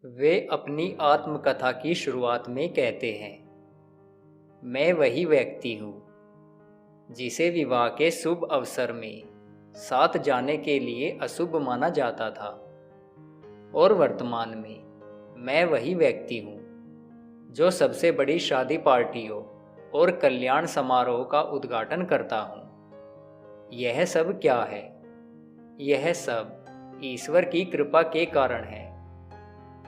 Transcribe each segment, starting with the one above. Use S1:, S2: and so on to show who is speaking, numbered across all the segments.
S1: वे अपनी आत्मकथा की शुरुआत में कहते हैं, मैं वही व्यक्ति हूँ जिसे विवाह के शुभ अवसर में साथ जाने के लिए अशुभ माना जाता था, और वर्तमान में मैं वही व्यक्ति हूँ जो सबसे बड़ी शादी पार्टियों और कल्याण समारोह का उद्घाटन करता हूँ। यह सब क्या है? यह सब ईश्वर की कृपा के कारण है,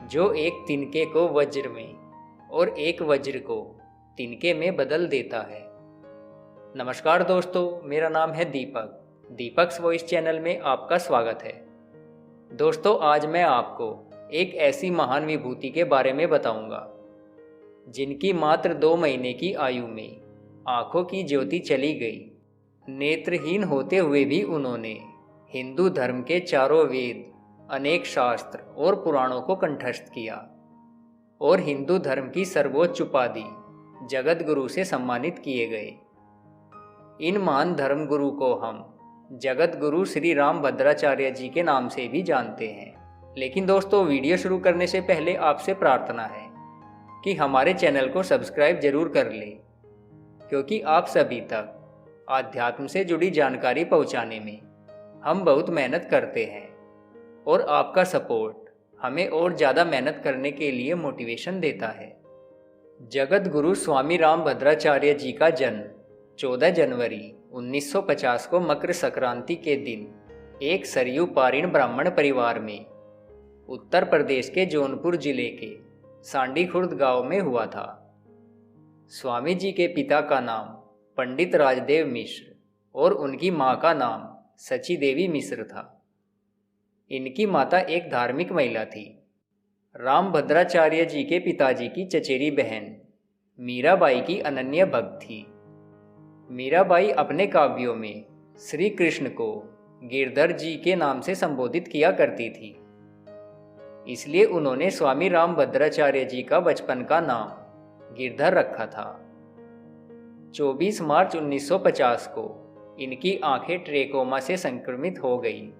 S1: जो एक तिनके को वज्र में और एक वज्र को तिनके में बदल देता है। नमस्कार दोस्तों, मेरा नाम है दीपक। दीपक्स वॉइस चैनल में आपका स्वागत है। दोस्तों, आज मैं आपको एक ऐसी महान विभूति के बारे में बताऊंगा जिनकी मात्र 2 महीने की आयु में आंखों की ज्योति चली गई। नेत्रहीन होते हुए भी उन्होंने हिंदू धर्म के चारों वेद, अनेक शास्त्र और पुराणों को कंठस्थ किया और हिंदू धर्म की सर्वोच्च उपाधि जगत गुरु से सम्मानित किए गए। इन महान धर्म गुरु को हम जगत गुरु श्री राम भद्राचार्य जी के नाम से भी जानते हैं। लेकिन दोस्तों, वीडियो शुरू करने से पहले आपसे प्रार्थना है कि हमारे चैनल को सब्सक्राइब जरूर कर लें, क्योंकि आप सभी तक आध्यात्म से जुड़ी जानकारी पहुंचाने में हम बहुत मेहनत करते हैं और आपका सपोर्ट हमें और ज़्यादा मेहनत करने के लिए मोटिवेशन देता है। जगत गुरु स्वामी राम भद्राचार्य जी का जन्म 14 जनवरी 1950 को मकर संक्रांति के दिन एक सरयू पारीण ब्राह्मण परिवार में उत्तर प्रदेश के जौनपुर जिले के सांडी खुर्द गांव में हुआ था। स्वामी जी के पिता का नाम पंडित राजदेव मिश्र और उनकी माँ का नाम सची देवी मिश्र था। इनकी माता एक धार्मिक महिला थी। राम भद्राचार्य जी के पिताजी की चचेरी बहन मीराबाई की अनन्य भक्त थी। मीराबाई अपने काव्यों में श्री कृष्ण को गिरधर जी के नाम से संबोधित किया करती थी, इसलिए उन्होंने स्वामी राम भद्राचार्य जी का बचपन का नाम गिरधर रखा था। 24 मार्च 1950 को इनकी आंखें ट्रेकोमा से संक्रमित हो गई,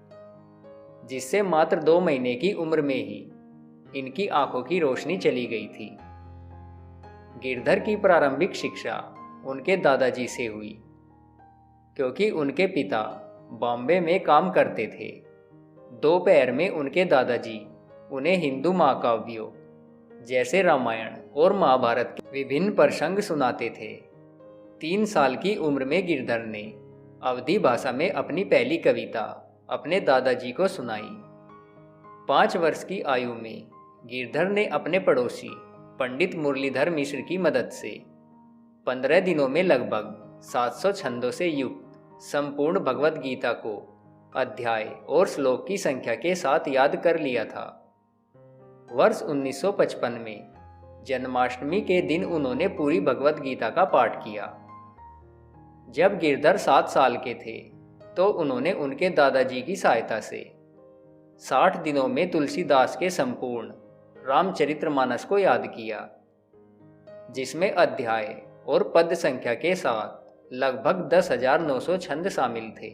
S1: जिससे मात्र 2 महीने की उम्र में ही इनकी आंखों की रोशनी चली गई थी। गिरधर की प्रारंभिक शिक्षा उनके दादाजी से हुई, क्योंकि उनके पिता बॉम्बे में काम करते थे। दोपहर में उनके दादाजी उन्हें हिंदू महाकाव्यों जैसे रामायण और महाभारत के विभिन्न प्रसंग सुनाते थे। 3 साल की उम्र में गिरधर ने अवधी भाषा में अपनी पहली कविता अपने दादाजी को सुनाई। 5 वर्ष की आयु में गिरधर ने अपने पड़ोसी पंडित मुरलीधर मिश्र की मदद से 15 दिनों में लगभग 700 छंदों से युक्त संपूर्ण भगवद गीता को अध्याय और श्लोक की संख्या के साथ याद कर लिया था। वर्ष 1955 में जन्माष्टमी के दिन उन्होंने पूरी भगवद गीता का पाठ किया। जब गिरधर 7 साल के थे तो उन्होंने उनके दादाजी की सहायता से 60 दिनों में तुलसीदास के संपूर्ण रामचरितमानस को याद किया, जिसमें अध्याय और पद संख्या के साथ लगभग 10,900 छंद शामिल थे।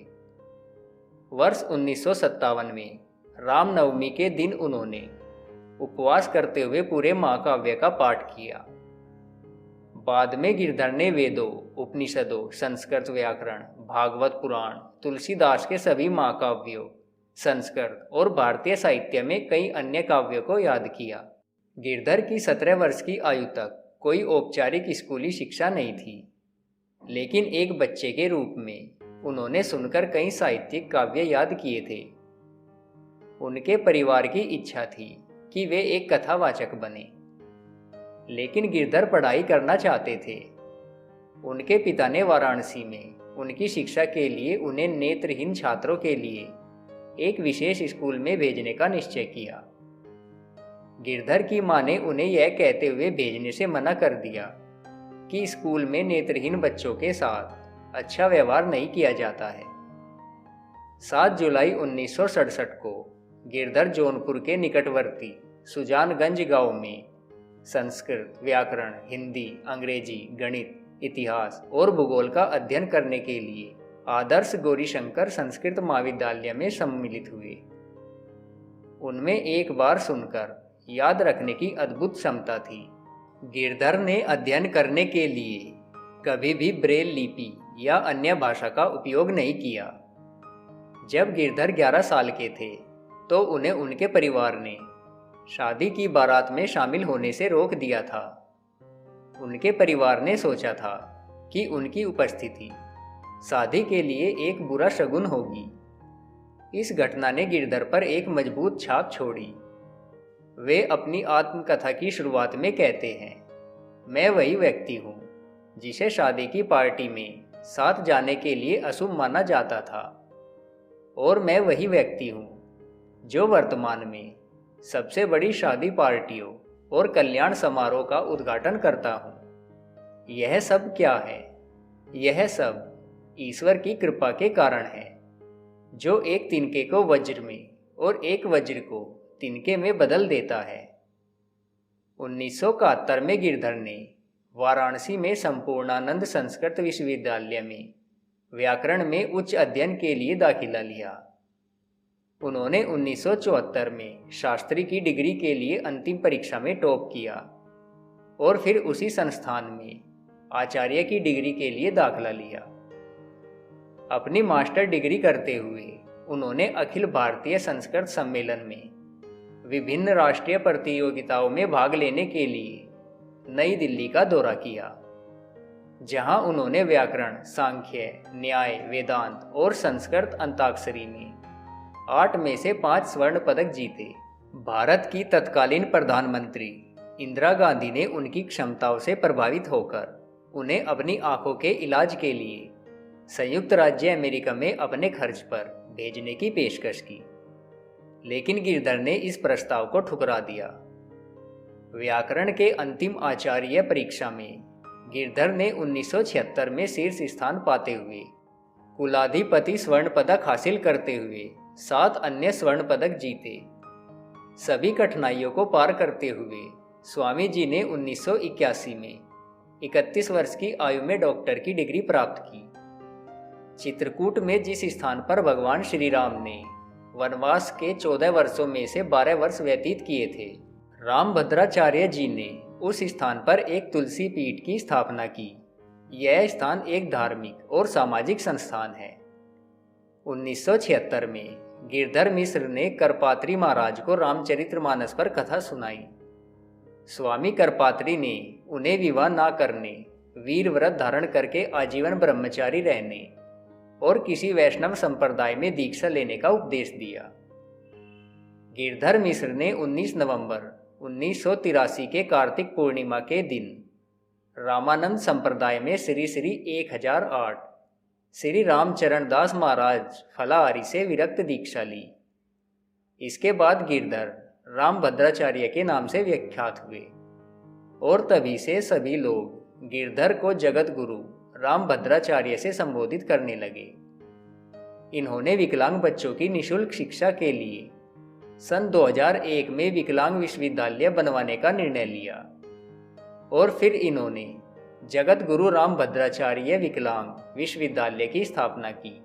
S1: वर्ष 1957 में रामनवमी के दिन उन्होंने उपवास करते हुए पूरे महाकाव्य का पाठ किया। बाद में गिरधर ने वेदों, उपनिषदों, संस्कृत व्याकरण, भागवत पुराण, तुलसीदास के सभी महाकाव्यों, संस्कृत और भारतीय साहित्य में कई अन्य काव्यों को याद किया। गिरधर की 17 वर्ष की आयु तक कोई औपचारिक स्कूली शिक्षा नहीं थी, लेकिन एक बच्चे के रूप में उन्होंने सुनकर कई साहित्यिक काव्य याद किए थे। उनके परिवार की इच्छा थी कि वे एक कथावाचक बने, लेकिन गिरधर पढ़ाई करना चाहते थे। उनके पिता ने वाराणसी में उनकी शिक्षा के लिए उन्हें नेत्रहीन छात्रों के लिए एक विशेष स्कूल में भेजने का निश्चय किया। गिरधर की मां ने उन्हें यह कहते हुए भेजने से मना कर दिया कि स्कूल में नेत्रहीन बच्चों के साथ अच्छा व्यवहार नहीं किया जाता है। 7 जुलाई 1967 को गिरधर जौनपुर के निकटवर्ती सुजानगंज गांव में संस्कृत, व्याकरण, हिंदी, अंग्रेजी, गणित, इतिहास और भूगोल का अध्ययन करने के लिए आदर्श गौरीशंकर संस्कृत महाविद्यालय में सम्मिलित हुए। उनमें एक बार सुनकर याद रखने की अद्भुत क्षमता थी। गिरधर ने अध्ययन करने के लिए कभी भी ब्रेल लिपि या अन्य भाषा का उपयोग नहीं किया। जब गिरधर 11 साल के थे तो उन्हें उनके परिवार ने शादी की बारात में शामिल होने से रोक दिया था। उनके परिवार ने सोचा था कि उनकी उपस्थिति शादी के लिए एक बुरा शगुन होगी। इस घटना ने गिरधर पर एक मजबूत छाप छोड़ी। वे अपनी आत्मकथा की शुरुआत में कहते हैं, मैं वही व्यक्ति हूँ जिसे शादी की पार्टी में साथ जाने के लिए अशुभ माना जाता था, और मैं वही व्यक्ति हूँ जो वर्तमान में सबसे बड़ी शादी पार्टियों और कल्याण समारोह का उद्घाटन करता हूँ। यह सब क्या है? यह सब ईश्वर की कृपा के कारण है, जो एक तिनके को वज्र में और एक वज्र को तिनके में बदल देता है। 1971 में गिरधर ने वाराणसी में संपूर्णानंद संस्कृत विश्वविद्यालय में व्याकरण में उच्च अध्ययन के लिए दाखिला लिया। उन्होंने 1974 में शास्त्री की डिग्री के लिए अंतिम परीक्षा में टॉप किया और फिर उसी संस्थान में आचार्य की डिग्री के लिए दाखिला लिया। अपनी मास्टर डिग्री करते हुए उन्होंने अखिल भारतीय संस्कृत सम्मेलन में विभिन्न राष्ट्रीय प्रतियोगिताओं में भाग लेने के लिए नई दिल्ली का दौरा किया, जहां उन्होंने व्याकरण, सांख्य, न्याय, वेदांत और संस्कृत अंताक्षरी में 8 में से 5 स्वर्ण पदक जीते। भारत की तत्कालीन प्रधानमंत्री इंदिरा गांधी ने उनकी क्षमताओं से प्रभावित होकर उन्हें अपनी आंखों के इलाज के लिए संयुक्त राज्य अमेरिका में अपने खर्च पर भेजने की पेशकश की, लेकिन गिरधर ने इस प्रस्ताव को ठुकरा दिया। व्याकरण के अंतिम आचार्य परीक्षा में गिरधर ने 1976 में शीर्ष स्थान पाते हुए कुलाधिपति स्वर्ण पदक हासिल करते हुए 7 अन्य स्वर्ण पदक जीते। सभी कठिनाइयों को पार करते हुए स्वामी जी ने 1981 में 31 वर्ष की आयु में डॉक्टर की डिग्री प्राप्त की। चित्रकूट में जिस स्थान पर भगवान श्री राम ने वनवास के 14 वर्षों में से 12 वर्ष व्यतीत किए थे, रामभद्राचार्य जी ने उस स्थान पर एक तुलसी पीठ की स्थापना की। यह स्थान एक धार्मिक और सामाजिक संस्थान है। 1976 में गिरधर मिश्र ने करपात्री महाराज को रामचरितमानस पर कथा सुनाई। स्वामी करपात्री ने उन्हें विवाह ना करने, वीर व्रत धारण करके आजीवन ब्रह्मचारी रहने और किसी वैष्णव संप्रदाय में दीक्षा लेने का उपदेश दिया। गिरधर मिश्र ने 19 नवंबर 1983 के कार्तिक पूर्णिमा के दिन रामानंद संप्रदाय में श्री श्री 1008 श्री रामचरण दास महाराज फलाहारी से विरक्त दीक्षा ली। इसके बाद गिरधर रामभद्राचार्य के नाम से विख्यात हुए और तभी से सभी लोग गिरधर को जगत गुरु रामभद्राचार्य से संबोधित करने लगे। इन्होंने विकलांग बच्चों की निःशुल्क शिक्षा के लिए सन 2001 में विकलांग विश्वविद्यालय बनवाने का निर्णय लिया और फिर इन्होंने जगत गुरु रामभद्राचार्य विकलांग विश्वविद्यालय की स्थापना की।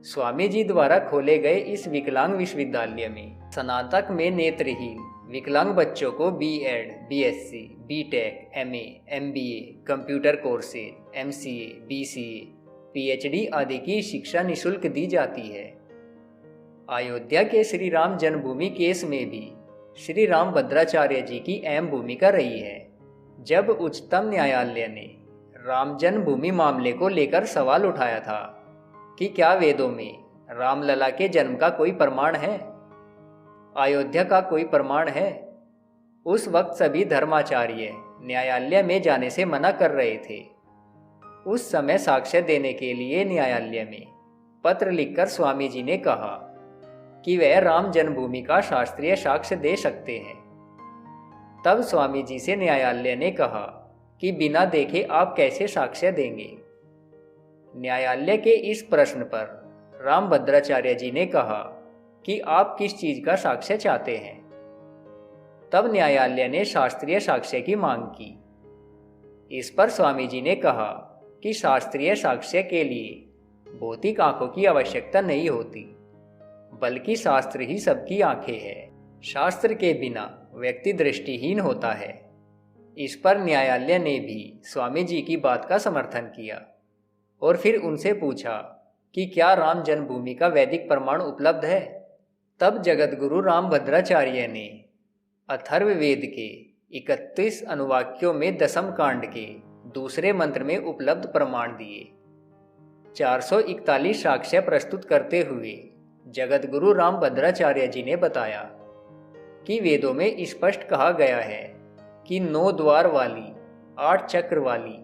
S1: स्वामी जी द्वारा खोले गए इस विकलांग विश्वविद्यालय में स्नातक में नेत्रहीन विकलांग बच्चों को B.Ed, B.Sc, B.Tech, M.A, M.B.A, computer courses, M.C.A, B.C.A, Ph.D आदि की शिक्षा निःशुल्क दी जाती है। अयोध्या के श्री राम जन्मभूमि केस में भी श्री रामभद्राचार्य जी की अहम भूमिका रही है। जब उच्चतम न्यायालय ने राम जन्मभूमि मामले को लेकर सवाल उठाया था कि क्या वेदों में रामलला के जन्म का कोई प्रमाण है, अयोध्या का कोई प्रमाण है, उस वक्त सभी धर्माचार्य न्यायालय में जाने से मना कर रहे थे। उस समय साक्ष्य देने के लिए न्यायालय में पत्र लिखकर स्वामी जी ने कहा कि वह राम जन्मभूमि का शास्त्रीय साक्ष्य दे सकते हैं। तब स्वामी जी से न्यायालय ने कहा कि बिना देखे आप कैसे साक्ष्य देंगे। न्यायालय के इस प्रश्न पर रामभद्राचार्य जी ने कहा कि आप किस चीज का साक्ष्य चाहते हैं। तब न्यायालय ने शास्त्रीय साक्ष्य की मांग की। इस पर स्वामी जी ने कहा कि शास्त्रीय साक्ष्य के लिए भौतिक आंखों की आवश्यकता नहीं होती, बल्कि शास्त्र ही सबकी आंखें है। शास्त्र के बिना व्यक्ति दृष्टिहीन होता है। इस पर न्यायालय ने भी स्वामी जी की बात का समर्थन किया और फिर उनसे पूछा कि क्या राम जन्मभूमि का वैदिक प्रमाण उपलब्ध है। तब जगतगुरु रामभद्राचार्य ने अथर्ववेद के 31 अनुवाक्यों में दशम कांड के दूसरे मंत्र में उपलब्ध प्रमाण दिए। 441 साक्ष्य प्रस्तुत करते हुए जगतगुरु रामभद्राचार्य जी ने बताया कि वेदों में स्पष्ट कहा गया है कि 9 द्वार वाली, 8 चक्र वाली,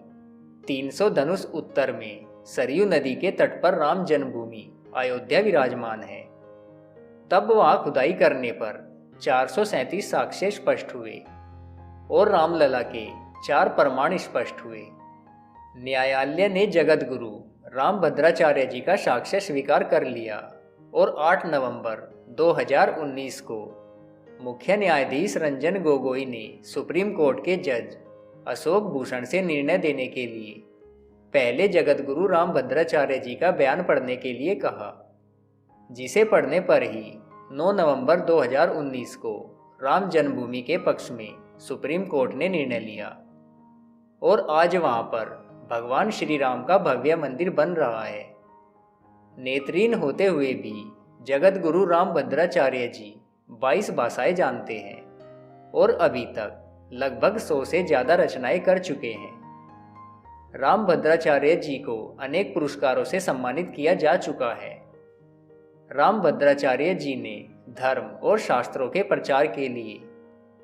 S1: 300 धनुष उत्तर में सरयू नदी के तट पर राम जन्मभूमि अयोध्या विराजमान है। तब वहां खुदाई करने पर 437 साक्ष्य स्पष्ट हुए और रामलला के 4 प्रमाण स्पष्ट हुए। न्यायालय ने जगतगुरु रामभद्राचार्य जी का साक्ष्य स्वीकार कर लिया और 8 नवंबर 2019 को मुख्य न्यायाधीश रंजन गोगोई ने सुप्रीम कोर्ट के जज अशोक भूषण से निर्णय देने के लिए पहले जगतगुरु रामभद्राचार्य जी का बयान पढ़ने के लिए कहा, जिसे पढ़ने पर ही 9 नवंबर 2019 को राम जन्मभूमि के पक्ष में सुप्रीम कोर्ट ने निर्णय लिया और आज वहां पर भगवान श्री राम का भव्य मंदिर बन रहा है। नेत्रहीन होते हुए भी जगतगुरु रामभद्राचार्य जी 22 भाषाएं जानते हैं और अभी तक लगभग 100 से ज़्यादा रचनाएं कर चुके हैं। रामभद्राचार्य जी को अनेक पुरस्कारों से सम्मानित किया जा चुका है। रामभद्राचार्य जी ने धर्म और शास्त्रों के प्रचार के लिए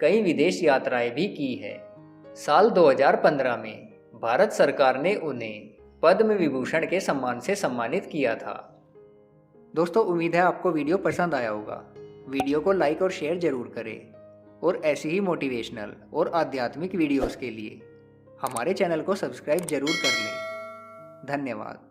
S1: कई विदेश यात्राएं भी की है। साल 2015 में भारत सरकार ने उन्हें पद्म विभूषण के सम्मान से सम्मानित किया था। दोस्तों, उम्मीद है आपको वीडियो पसंद आया होगा। वीडियो को लाइक और शेयर जरूर करें और ऐसी ही मोटिवेशनल और आध्यात्मिक वीडियोस के लिए हमारे चैनल को सब्सक्राइब जरूर कर लें। धन्यवाद।